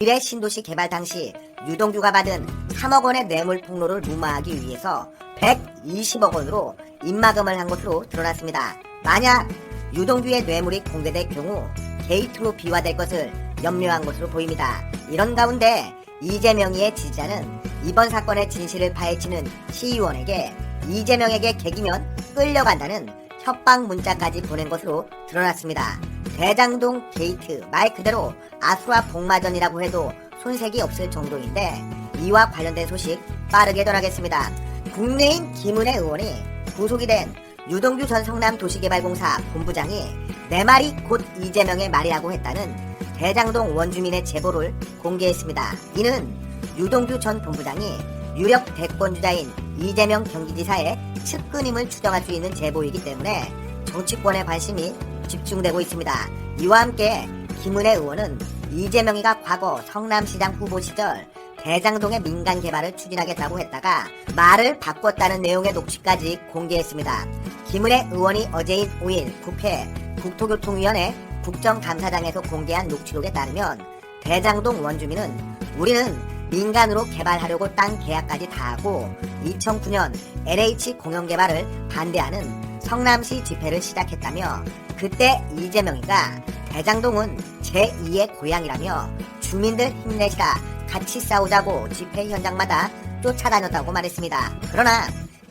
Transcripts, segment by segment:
미래 신도시 개발 당시 유동규가 받은 3억 원의 뇌물 폭로를 무마하기 위해서 120억 원으로 입마금을 한 것으로 드러났습니다. 만약 유동규의 뇌물이 공개될 경우 게이트로 비화될 것을 염려한 것으로 보입니다. 이런 가운데 이재명이의 지지자는 이번 사건의 진실을 파헤치는 시의원에게 이재명에게 개기면 끌려간다는 협박 문자까지 보낸 것으로 드러났습니다. 대장동 게이트, 말 그대로 아수라 복마전이라고 해도 손색이 없을 정도인데, 이와 관련된 소식 빠르게 전하겠습니다. 국내인 김은혜 의원이 구속이 된 유동규 전 성남도시개발공사 본부장이 내 말이 곧 이재명의 말이라고 했다는 대장동 원주민의 제보를 공개했습니다. 이는 유동규 전 본부장이 유력 대권주자인 이재명 경기지사의 측근임을 추정할 수 있는 제보이기 때문에 정치권의 관심이 집중되고 있습니다. 이와 함께 김은혜 의원은 이재명이가 과거 성남시장 후보 시절 대장동의 민간 개발을 추진하겠다고 했다가 말을 바꿨다는 내용의 녹취까지 공개했습니다. 김은혜 의원이 어제인 5일 국회 국토교통위원회 국정감사장에서 공개한 녹취록에 따르면 대장동 원주민은 우리는 민간으로 개발하려고 땅 계약까지 다 하고 2009년 LH 공영개발을 반대하는 성남시 집회를 시작했다며, 그때 이재명이가 대장동은 제2의 고향이라며 주민들 힘내시라 같이 싸우자고 집회 현장마다 쫓아다녔다고 말했습니다. 그러나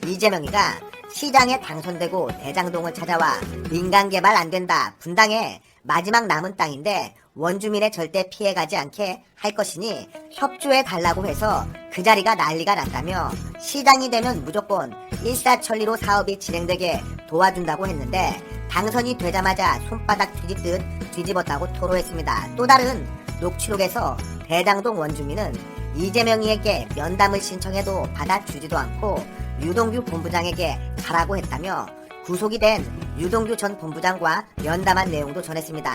이재명이가 시장에 당선되고 대장동을 찾아와 민간 개발 안 된다, 분당에 마지막 남은 땅인데 원주민의 절대 피해가지 않게 할 것이니 협조해 달라고 해서 그 자리가 난리가 났다며, 시장이 되면 무조건 일사천리로 사업이 진행되게 도와준다고 했는데 당선이 되자마자 손바닥 뒤집듯 뒤집었다고 토로했습니다. 또 다른 녹취록에서 대장동 원주민은 이재명이에게 면담을 신청해도 받아주지도 않고 유동규 본부장에게 가라고 했다며, 구속이 된 유동규 전 본부장과 면담한 내용도 전했습니다.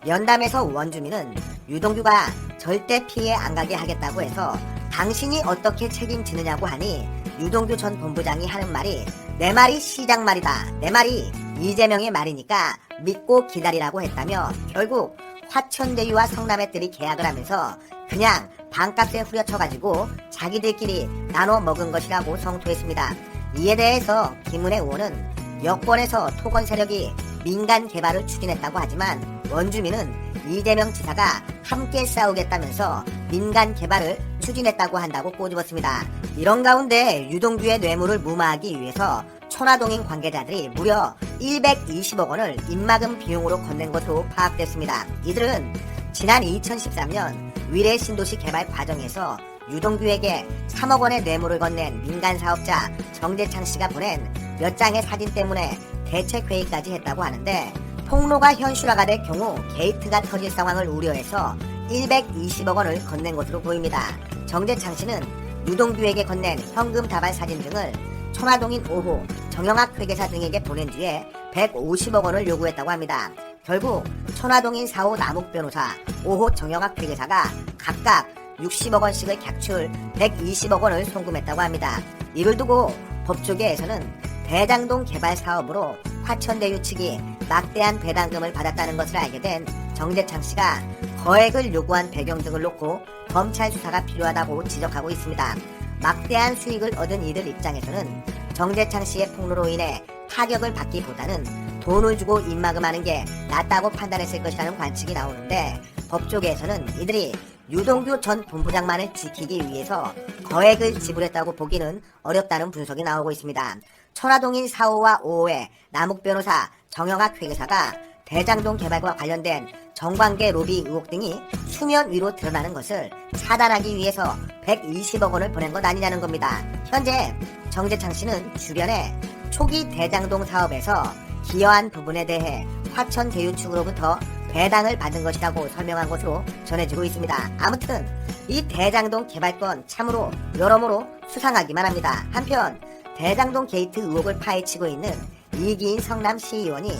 면담에서 원주민은 유동규가 절대 피해 안 가게 하겠다고 해서 당신이 어떻게 책임지느냐고 하니 유동규 전 본부장이 하는 말이 내 말이 시장 말이다, 내 말이 이재명의 말이니까 믿고 기다리라고 했다며, 결국 화천대유와 성남의들이 계약을 하면서 그냥 반값에 후려쳐가지고 자기들끼리 나눠 먹은 것이라고 성토했습니다. 이에 대해서 김은혜 의원은 여권에서 토건 세력이 민간 개발을 추진했다고 하지만 원주민은 이재명 지사가 함께 싸우겠다면서 민간 개발을 추진했다고 한다고 꼬집었습니다. 이런 가운데 유동규의 뇌물을 무마하기 위해서 천화동인 관계자들이 무려 120억 원을 입마금 비용으로 건넨 것으로 파악됐습니다. 이들은 지난 2013년 위례 신도시 개발 과정에서 유동규에게 3억 원의 뇌물을 건넨 민간 사업자 정재창 씨가 보낸 몇 장의 사진 때문에 대책 회의까지 했다고 하는데, 폭로가 현실화가 될 경우 게이트가 터질 상황을 우려해서 120억 원을 건넨 것으로 보입니다. 정재창 씨는 유동규에게 건넨 현금 다발 사진 등을 천화동인 5호 정영학 회계사 등에게 보낸 뒤에 150억 원을 요구했다고 합니다. 결국 천화동인 4호 남욱 변호사, 5호 정영학 회계사가 각각 60억 원씩을 객출 120억 원을 송금했다고 합니다. 이를 두고 법조계에서는 대장동 개발 사업으로 화천대유 측이 막대한 배당금을 받았다는 것을 알게 된 정재창 씨가 거액을 요구한 배경 등을 놓고 검찰 수사가 필요하다고 지적하고 있습니다. 막대한 수익을 얻은 이들 입장에서는 정재창 씨의 폭로로 인해 타격을 받기보다는 돈을 주고 입마금하는 게 낫다고 판단했을 것이라는 관측이 나오는데, 법조계에서는 이들이 유동규 전 본부장만을 지키기 위해서 거액을 지불했다고 보기는 어렵다는 분석이 나오고 있습니다. 천화동인 4호와 5호의 남욱 변호사, 정영학 회계사가 대장동 개발과 관련된 정관계 로비 의혹 등이 수면 위로 드러나는 것을 차단하기 위해서 120억 원을 보낸 것 아니냐는 겁니다. 현재 정재창 씨는 주변에 초기 대장동 사업에서 기여한 부분에 대해 화천대유 측으로부터 배당을 받은 것이라고 설명한 것으로 전해지고 있습니다. 아무튼 이 대장동 개발건 참으로 여러모로 수상하기만 합니다. 한편 대장동 게이트 의혹을 파헤치고 있는 이기인 성남시의원이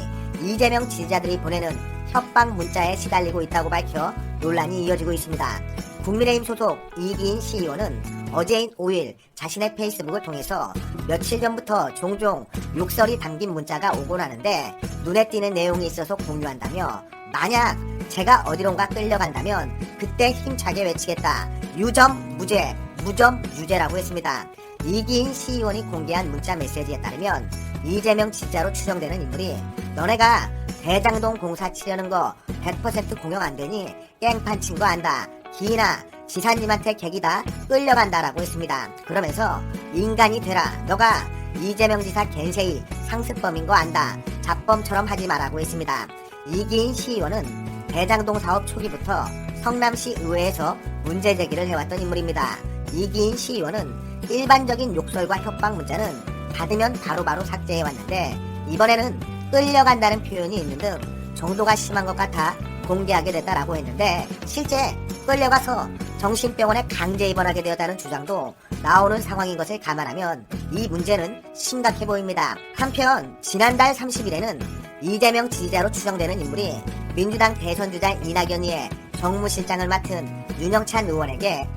이재명 지지자들이 보내는 협박 문자에 시달리고 있다고 밝혀 논란이 이어지고 있습니다. 국민의힘 소속 이기인 시의원은 어제인 5일 자신의 페이스북을 통해서 며칠 전부터 종종 욕설이 담긴 문자가 오곤 하는데 눈에 띄는 내용이 있어서 공유한다며 만약 제가 어디론가 끌려간다면 그때 힘차게 외치겠다. 유점 무죄, 무점 유죄라고 했습니다. 이기인 시의원이 공개한 문자 메시지에 따르면 이재명 지지자로 추정되는 인물이 너네가 대장동 공사 치려는 거 100% 공영 안 되니 깽판 친 거 안다. 기인아 지사님한테 객이다 끌려간다라고 했습니다. 그러면서 인간이 되라. 너가 이재명 지사 겐세이 상습범인 거 안다. 잡범처럼 하지 마라고 했습니다. 이기인 시의원은 대장동 사업 초기부터 성남시 의회에서 문제 제기를 해왔던 인물입니다. 이기인 시의원은 일반적인 욕설과 협박 문자는 받으면 바로바로 삭제해왔는데 이번에는 끌려간다는 표현이 있는 등 정도가 심한 것 같아 공개하게 됐다라고 했는데 실제 끌려가서 정신병원에 강제 입원하게 되었다는 주장도 나오는 상황인 것을 감안하면 이 문제는 심각해 보입니다. 한편 지난달 30일에는 이재명 지지자로 추정되는 인물이 민주당 대선주자 이낙연이의 정무실장을 맡은 윤영찬 의원에게